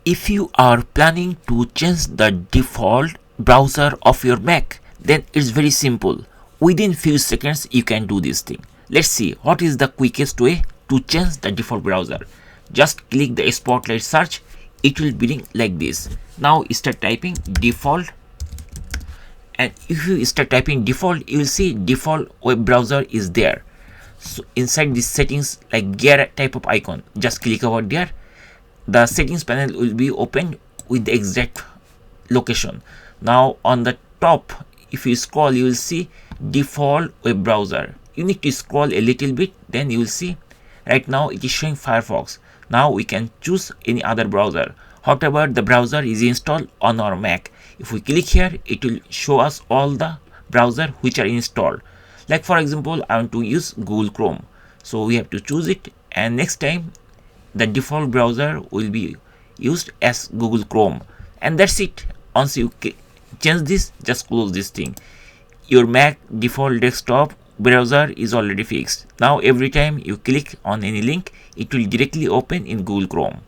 If you are planning to change the default browser of your Mac, then it's very simple. Within few seconds you can do this thing. Let's see what is the quickest way to change the default browser. Just click the spotlight search. It will bring like this. Now start typing default, and if you start typing default, you will see default web browser is there. So inside this settings, like gear type of icon, just click over there. The settings panel will be opened with the exact location. Now on the top, if you scroll, you will see default web browser. You need to scroll a little bit, then you will see right now it is showing Firefox. Now we can choose any other browser, whatever the browser is installed on our Mac. If we click here, it will show us all the browser which are installed. Like for example, I want to use Google Chrome, so we have to choose it, and next time the default browser will be used as Google Chrome, and that's it. Once you change this, just close this thing. Your Mac default desktop browser is already fixed. Now every time you click on any link, it will directly open in Google Chrome.